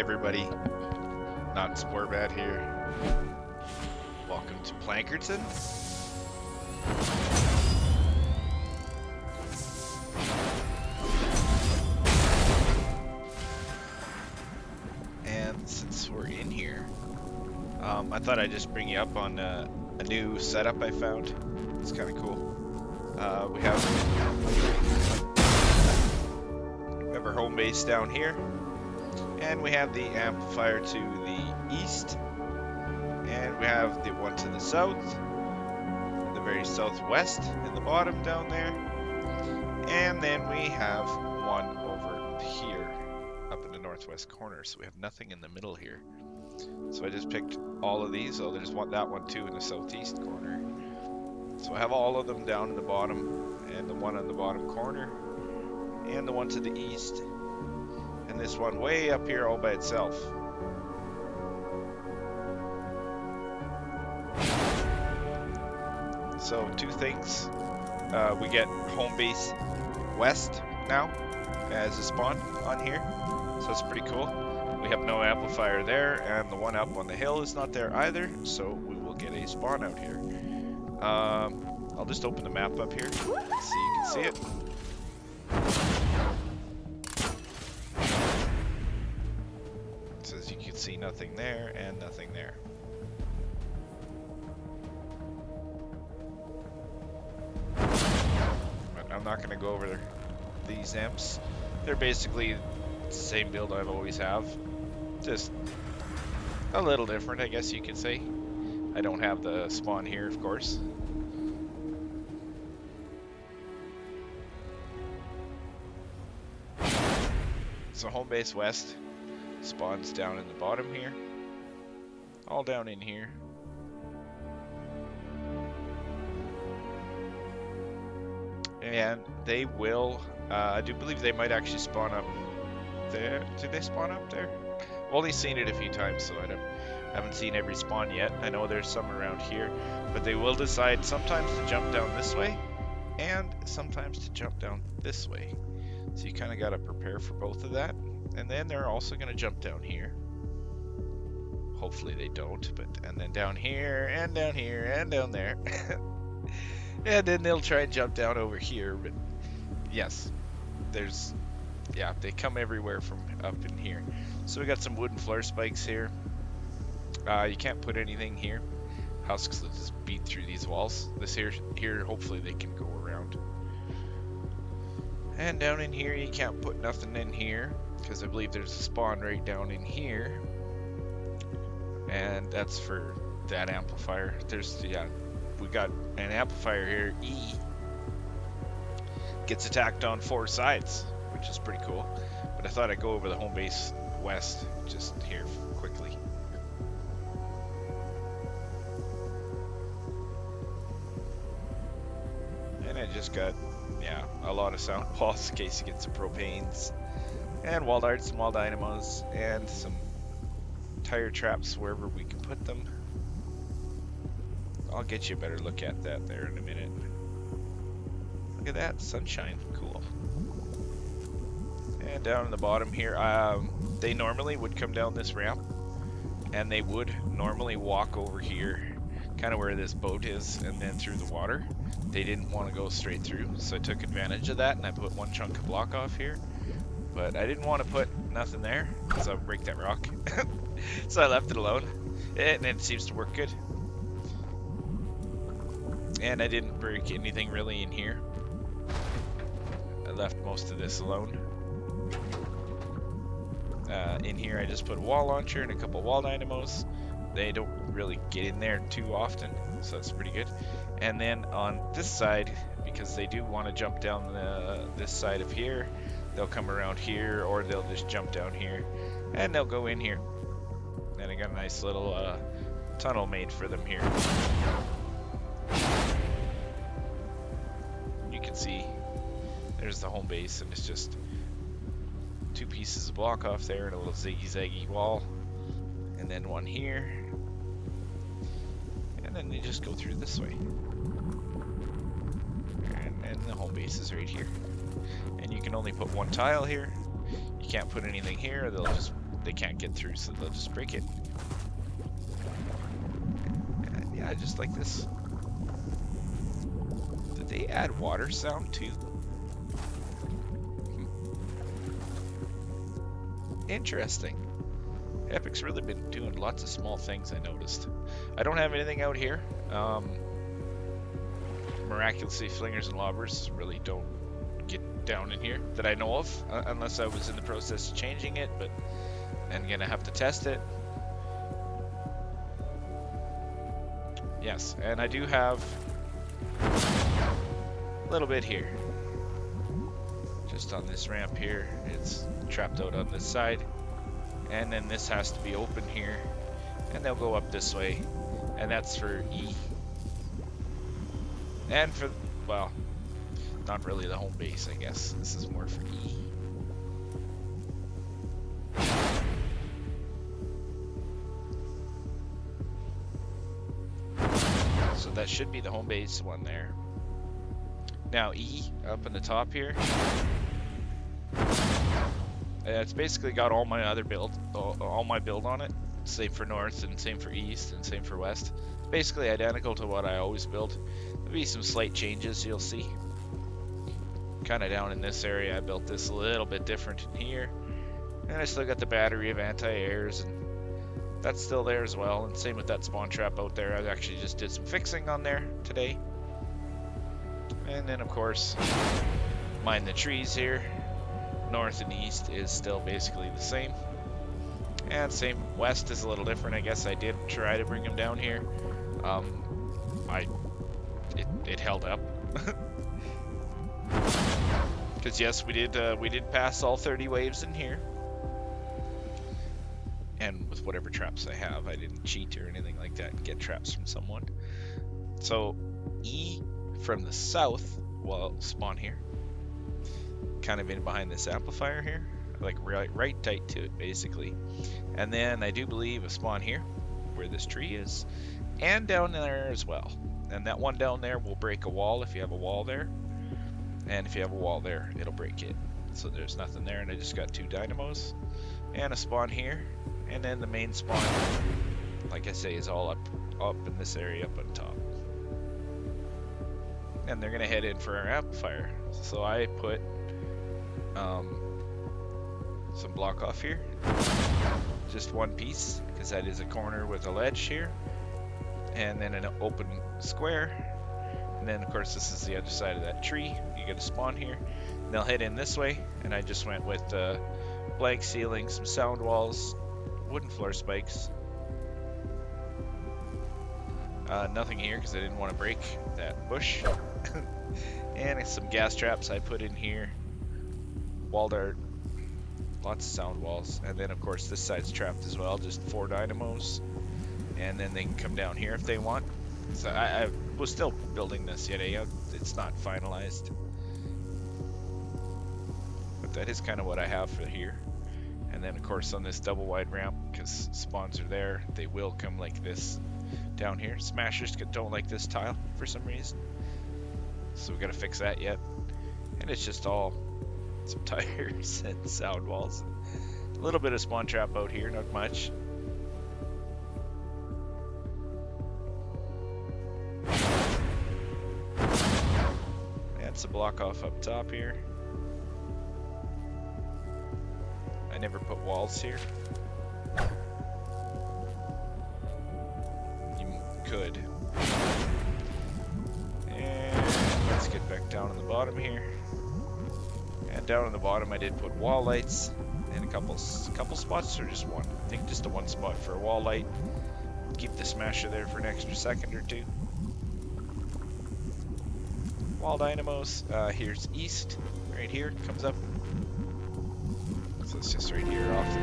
everybody, not Sporbad here. Welcome to Plankerton. And since we're in here, I thought I'd just bring you up on a new setup I found. It's kind of cool. We have our home base down here. And we have the amplifier to the east, and we have the one to the south, the very southwest in the bottom down there, and then we have one over here up in the northwest corner, so we have nothing in the middle here. So I just picked all of these. Oh, there's that one too in the southeast corner. So I have all of them down in the bottom, and the one on the bottom corner, and the one to the east, and this one way up here all by itself. So two things. We get home base west now as a spawn on here. So that's pretty cool. We have no amplifier there, and the one up on the hill is not there either. So we will get a spawn out here. I'll just open the map up here so you can see it. You can see nothing there and nothing there. But I'm not going to go over these amps. They're basically the same build I've always have. Just a little different, I guess you could say. I don't have the spawn here, of course. So home base west. Spawns down in the bottom here. All down in here. And they will, I do believe they might actually spawn up there. Did they spawn up there? I've only seen it a few times, so I haven't seen every spawn yet. I know there's some around here, but they will decide sometimes to jump down this way and sometimes to jump down this way. So you kind of got to prepare for both of that. And then they're also going to jump down here. Hopefully they don't, and then down here, and down here, and down there. And then they'll try and jump down over here, but yes, they come everywhere from up in here. So we got some wooden floor spikes here. You can't put anything here. Husks will just beat through these walls. This here, hopefully they can go around. And down in here, you can't put nothing in here, because I believe there's a spawn right down in here, and that's for that amplifier. We got an amplifier here, E, gets attacked on 4 sides, which is pretty cool. But I thought I'd go over the home base west just here quickly. And I just got a lot of sound walls in case you get some propanes. And wall darts and wall dynamos, and some tire traps wherever we can put them. I'll get you a better look at that there in a minute. Look at that, sunshine, cool. And down in the bottom here, they normally would come down this ramp, and they would normally walk over here, kind of where this boat is, and then through the water. They didn't want to go straight through, so I took advantage of that, and I put one chunk of block off here. But I didn't want to put nothing there, because I'll break that rock. So I left it alone, and it seems to work good. And I didn't break anything really in here. I left most of this alone. In here I just put a wall launcher and a couple wall dynamos. They don't really get in there too often, so that's pretty good. And then on this side, because they do want to jump down this side of here, they'll come around here, or they'll just jump down here, and they'll go in here. And I got a nice little tunnel made for them here. You can see there's the home base, and it's just 2 pieces of block off there and a little ziggy-zaggy wall. And then one here. And then they just go through this way. And the home base is right here. And you can only put 1 tile here. You can't put anything here, they'll just they can't get through, so they'll just break it. And yeah, just like this. Did they add water sound too? Interesting. Epic's really been doing lots of small things, I noticed. I don't have anything out here. Miraculously, flingers and lobbers really don't get down in here that I know of, unless I was in the process of changing it, but I'm gonna have to test it. Yes, and I do have a little bit here. Just on this ramp here, it's trapped out on this side. And then this has to be open here. And they'll go up this way. And that's for E. And for, well, not really the home base, I guess. This is more for E. So that should be the home base one there. Now E, up in the top here. It's basically got all my other build, all my build on it. Same for north and same for east and same for west. It's basically identical to what I always build. There'll be some slight changes you'll see. Kind of down in this area, I built this a little bit different in here. And I still got the battery of anti-airs, and that's still there as well. And same with that spawn trap out there. I actually just did some fixing on there today. And then of course, mind the trees here. North and east is still basically the same. And same, west is a little different. I guess I did try to bring them down here. It held up. Because yes, we did pass all 30 waves in here. And with whatever traps I have, I didn't cheat or anything like that and get traps from someone. So E from the south will spawn here. Kind of in behind this amplifier here, like right tight to it basically. And then I do believe a spawn here where this tree is, and down there as well. And that one down there will break a wall if you have a wall there, and if you have a wall there, it'll break it. So there's nothing there, and I just got 2 dynamos and a spawn here. And then the main spawn, like I say, is all up in this area up on top. And they're gonna head in for our amplifier. So I put some block off here, just one piece, because that is a corner with a ledge here, and then an open square. And then of course this is the other side of that tree. You get a spawn here, and they'll head in this way. And I just went with blank ceiling, some sound walls, wooden floor spikes. Nothing here because I didn't want to break that bush. And some gas traps I put in here. Wall dart, lots of sound walls, and then of course this side's trapped as well, just 4 dynamos, and then they can come down here if they want. So I was still building this yet, it's not finalized, but that is kind of what I have for here. And then of course on this double wide ramp, because spawns are there, they will come like this down here. Smashers don't like this tile for some reason, so we gotta fix that yet. And it's just all some tires and sound walls. A little bit of spawn trap out here, not much. And some block off up top here. I never put walls here. You could. And let's get back down on the bottom here. And down on the bottom I did put wall lights and a couple spots, or just one. I think just the one spot for a wall light. Keep the smasher there for an extra second or 2. Wall dynamos. Here's east, right here, comes up. So it's just right here off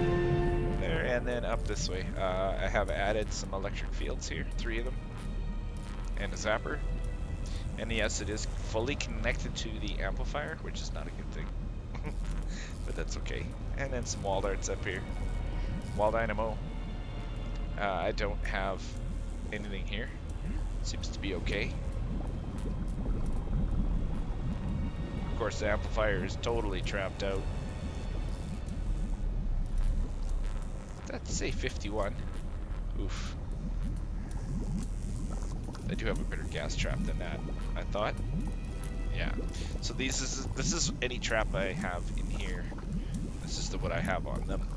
there, and then up this way. I have added some electric fields here, 3 of them, and a zapper. And yes, it is fully connected to the amplifier, which is not a good thing. But that's okay. And then some wall darts up here. Wall dynamo. I don't have anything here. Seems to be okay. Of course, the amplifier is totally trapped out. that say 51? Oof. I do have a better gas trap than that, I thought. Yeah. So this is any trap I have in here. This is what I have on them.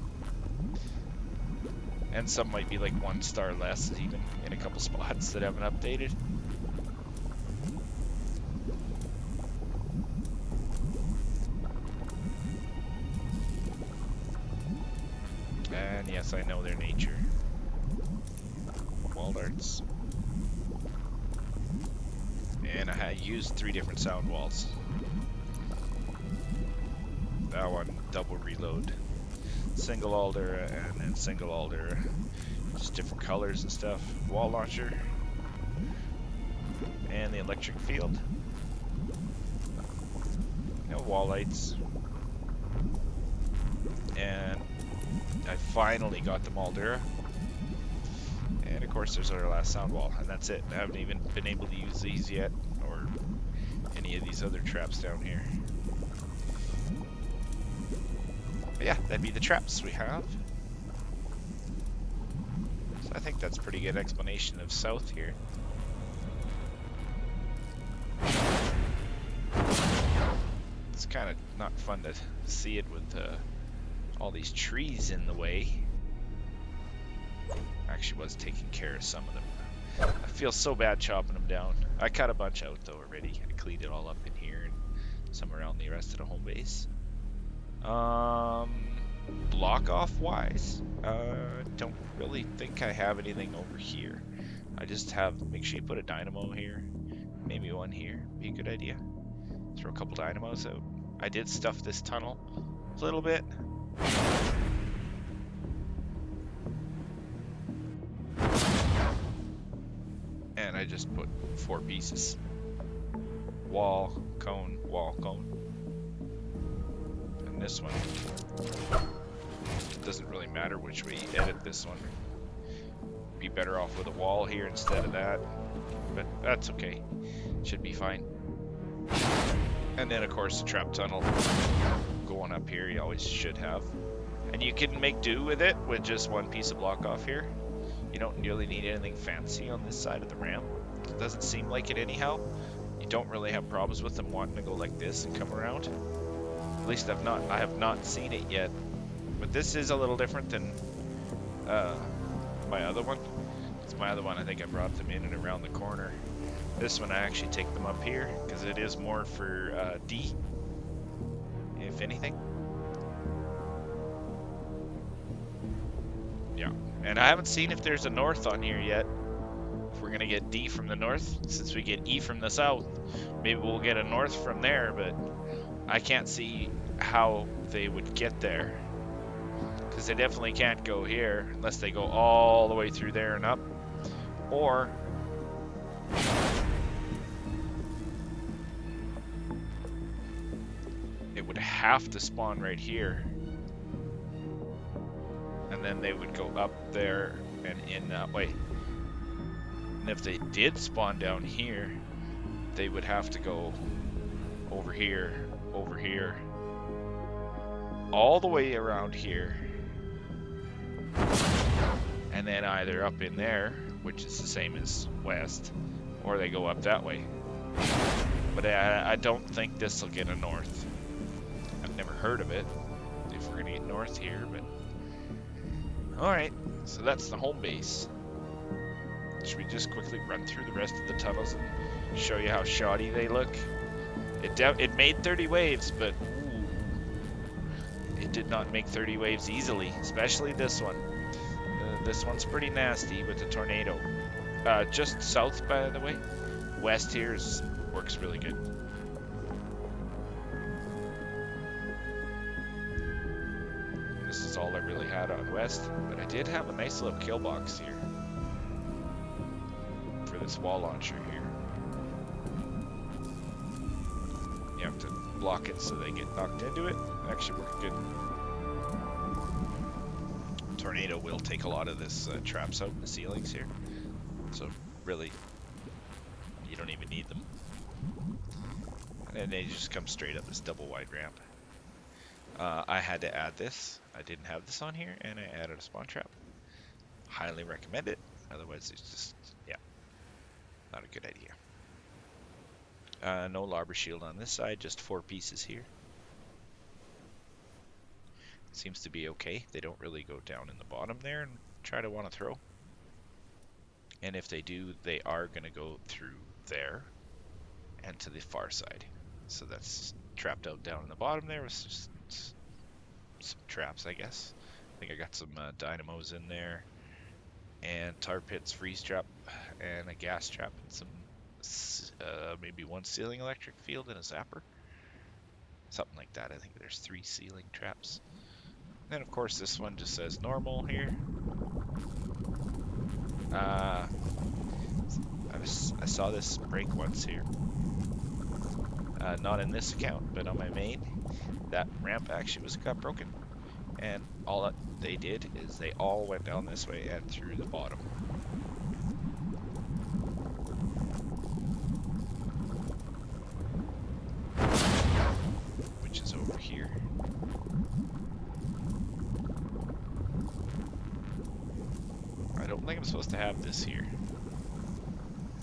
And some might be like 1 star less, even in a couple spots that haven't updated. And yes, I know their nature. Wall darts. And I used 3 different sound walls. That one, double reload. Single alder and then single alder. Just different colors and stuff. Wall launcher. And the electric field. No wall lights. And I finally got the Maldura. And of course there's our last sound wall, and that's it. I haven't even been able to use these yet, or any of these other traps down here. But yeah, that'd be the traps we have. So I think that's a pretty good explanation of south here. It's kind of not fun to see it with all these trees in the way. Actually was taking care of some of them. I feel so bad chopping them down. I cut a bunch out though already. I cleaned it all up in here and some around the rest of the home base. Block off wise, don't really think I have anything over here. I just have, make sure you put a dynamo here, maybe one here, be a good idea. Throw a couple dynamos out. I did stuff this tunnel a little bit. And I just put 4 pieces. Wall, cone, wall, cone. And this one, it doesn't really matter which way you edit this one. Be better off with a wall here instead of that. But that's okay. Should be fine. And then of course the trap tunnel going up here, you always should have. And you can make do with it with just 1 piece of block off here. You don't really need anything fancy on this side of the ramp. It doesn't seem like it anyhow. You don't really have problems with them wanting to go like this and come around. At least I have not seen it yet. But this is a little different than my other one. It's my other one, I think I brought them in and around the corner. This one I actually take them up here because it is more for D, if anything. Yeah, and I haven't seen if there's a north on here yet. If we're gonna get D from the north, since we get E from the south, maybe we'll get a north from there, but I can't see how they would get there. Because they definitely can't go here unless they go all the way through there and up. Or it would have to spawn right here. And then they would go up there and in that way. And if they did spawn down here, they would have to go over here, all the way around here. And then either up in there, which is the same as west, or they go up that way. But I don't think this will get a north. I've never heard of it, if we're gonna get north here, but... Alright, so that's the home base. Should we just quickly run through the rest of the tunnels and show you how shoddy they look? It made 30 waves, but ooh, it did not make 30 waves easily, especially this one. This one's pretty nasty with the tornado. Just south, by the way. West here works really good. This is all I really had on west, but I did have a nice little kill box here for this wall launcher here. You have to block it so they get knocked into it. Actually worked good. Tornado will take a lot of this traps out in the ceilings here, so really you don't even need them. And then they just come straight up this double wide ramp. I had to add this. I didn't have this on here, and I added a spawn trap. Highly recommend it. Otherwise, it's just, yeah, not a good idea. No lobber shield on this side, just 4 pieces here. Seems to be okay. They don't really go down in the bottom there and try to want to throw. And if they do, they are going to go through there and to the far side. So that's trapped out down in the bottom there with just some traps, I guess. I think I got some dynamos in there, and tar pits, freeze trap, and a gas trap, and some maybe 1 ceiling electric field and a zapper. Something like that. I think there's 3 ceiling traps. And then of course this one just says normal here. I saw this break once here. Not in this account, but on my main. That ramp actually got broken. And all that they did is they all went down this way and through the bottom. Which is over here. I don't think I'm supposed to have this here.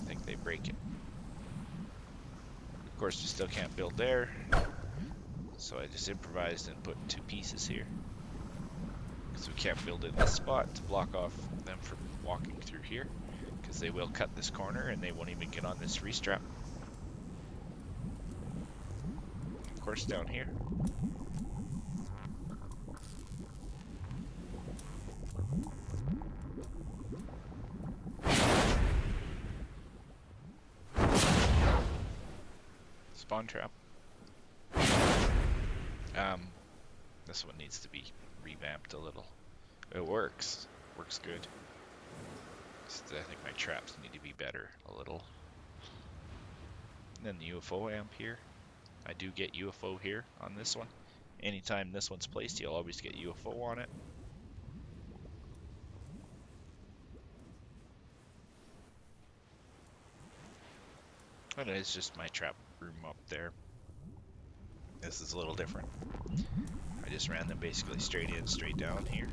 I think they break it. Of course, you still can't build there. So I just improvised and put 2 pieces here. Because we can't build in this spot to block off them from walking through here. Because they will cut this corner and they won't even get on this restrap. Of course, down here. Spawn trap. This one needs to be revamped a little. It works. Works good. Just, I think my traps need to be better a little. And then the UFO amp here. I do get UFO here on this one. Anytime this one's placed, you'll always get UFO on it. And it's just my trap room up there. This is a little different. I just ran them basically straight in, straight down here.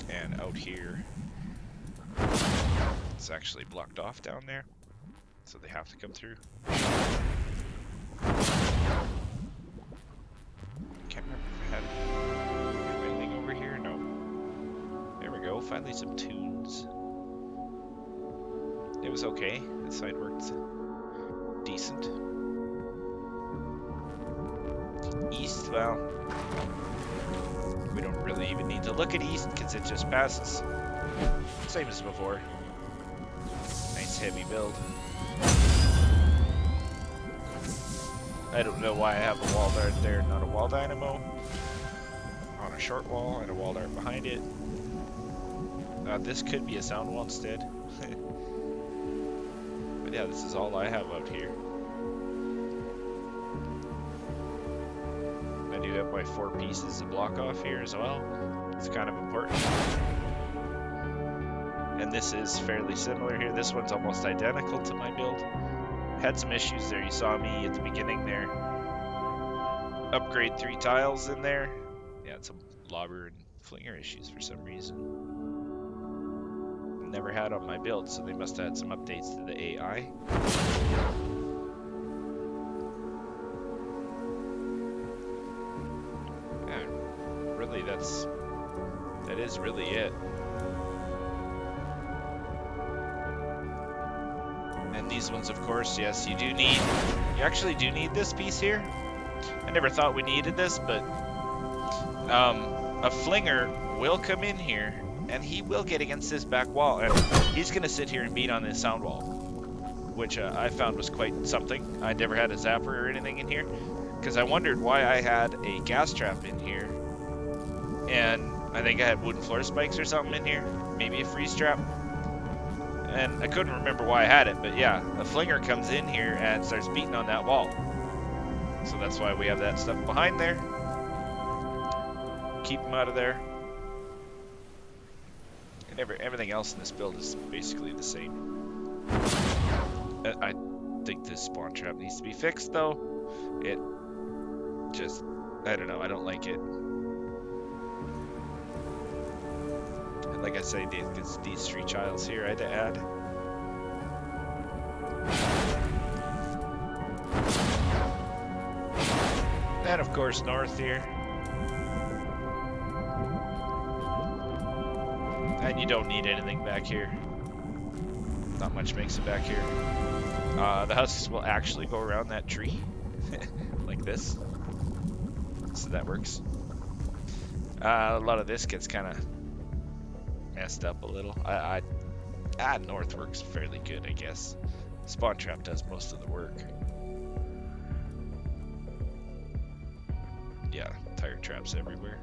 And out here, it's actually blocked off down there. So they have to come through. Can't remember if I had anything over here. No. There we go. Finally some tunes. It was okay. This side worked decent. East, well, we don't really even need to look at east because it just passes. Same as before. Nice heavy build. I don't know why I have a wall dart there, not a wall dynamo. On a short wall and a wall dart behind it. This could be a sound wall instead. But yeah, this is all I have out here. I do have my 4 pieces to block off here as well. It's kind of important. And this is fairly similar here. This one's almost identical to my build. Had some issues there. You saw me at the beginning there. Upgrade 3 tiles in there. Yeah, had some lobber and flinger issues for some reason. Never had on my build, so they must have had some updates to the AI. And really, that is really it. And these ones, of course, yes, you actually do need this piece here. I never thought we needed this, but a flinger will come in here and he will get against this back wall, and he's gonna sit here and beat on this sound wall, which I found was quite something. I never had a zapper or anything in here, because I wondered why I had a gas trap in here, and I think I had wooden floor spikes or something in here, maybe a freeze trap, and I couldn't remember why I had it, but yeah, a flinger comes in here and starts beating on that wall. So that's why we have that stuff behind there. Keep him out of there. Everything else in this build is basically the same. I think this spawn trap needs to be fixed though. It just, I don't know, I don't like it. And like I say, these 3 tiles here I had to add. And of course north here. And you don't need anything back here. Not much makes it back here. The husks will actually go around that tree. Like this. So that works. A lot of this gets kind of messed up a little. North works fairly good, I guess. Spawn trap does most of the work. Yeah, tire traps everywhere.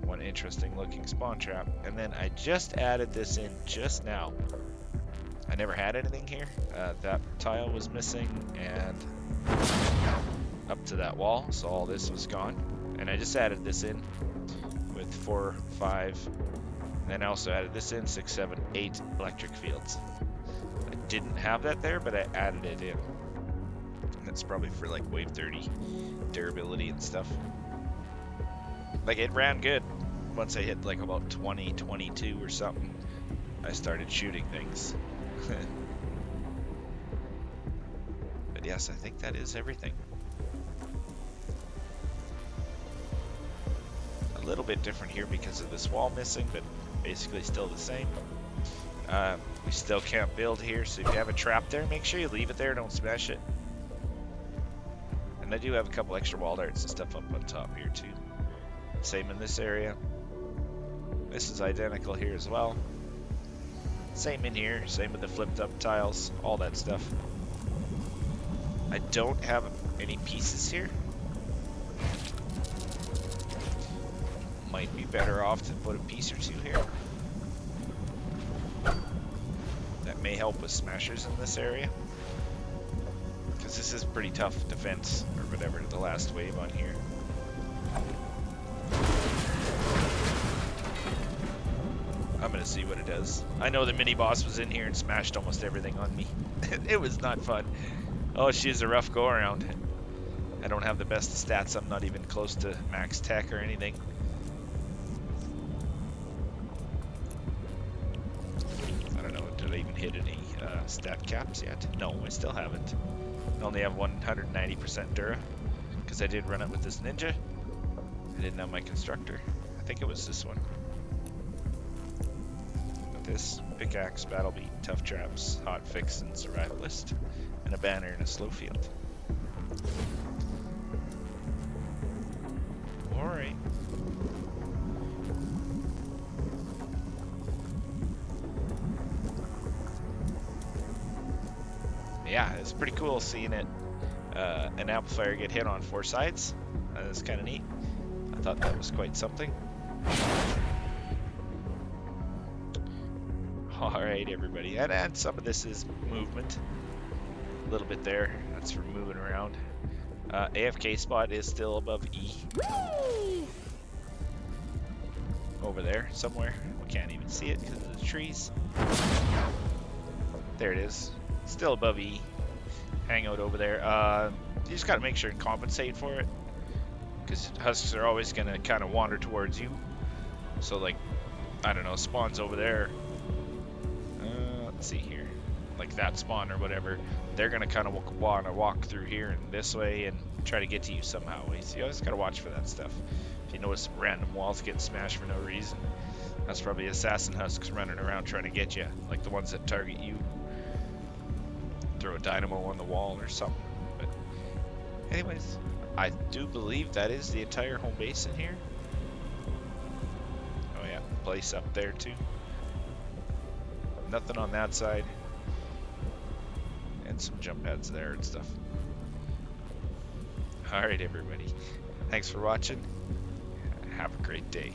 One interesting looking spawn trap. And then I just added this in just now. I never had anything here. That tile was missing and up to that wall, so all this was gone. And I just added this in with 4, 5, and then I also added this in 6, 7, 8 electric fields. I didn't have that there, but I added it in. And that's probably for like wave 30 durability and stuff. Like it ran good. Once I hit like about 20, 22 or something, I started shooting things. But yes, I think that is everything. A little bit different here because of this wall missing, but basically still the same. We still can't build here, so if you have a trap there, make sure you leave it there, don't smash it. And I do have a couple extra wall darts and stuff up on top here too. Same in this area. This is identical here as well. Same in here, same with the flipped up tiles, all that stuff. I don't have any pieces here. Might be better off to put a piece or 2 here. That may help with smashers in this area. Because this is pretty tough defense, or whatever, the last wave on here. I'm gonna see what it does. I know the mini boss was in here and smashed almost everything on me. It was not fun. Oh, she's a rough go around. I don't have the best of stats. I'm not even close to max tech or anything. I don't know, did I even hit any stat caps yet? No, I still haven't. I only have 190% Dura, because I did run it with this ninja. I didn't have my constructor. I think it was this one. This pickaxe, battle beat, tough traps, hot fix, and survivalist, and a banner and a slow field. Alright. Yeah, it's pretty cool seeing it, an amplifier get hit on 4 sides. That's kind of neat. I thought that was quite something. Alright everybody, and some of this is movement, a little bit there, that's for moving around. AFK spot is still above E. Over there, somewhere. We can't even see it because of the trees. There it is, still above E. Hangout over there. You just gotta make sure and compensate for it, because husks are always gonna kind of wander towards you. So like, I don't know, spawns over there. Let's see here, like that spawn or whatever, they're gonna kind of want to walk through here and this way and try to get to you somehow. So you always gotta watch for that stuff. If you notice some random walls getting smashed for no reason, that's probably assassin husks running around trying to get you, like the ones that target you. Throw a dynamo on the wall or something. But anyways, I do believe that is the entire home base in here. Oh yeah, place up there too. Nothing on that side. And some jump pads there and stuff. Alright everybody. Thanks for watching. Have a great day.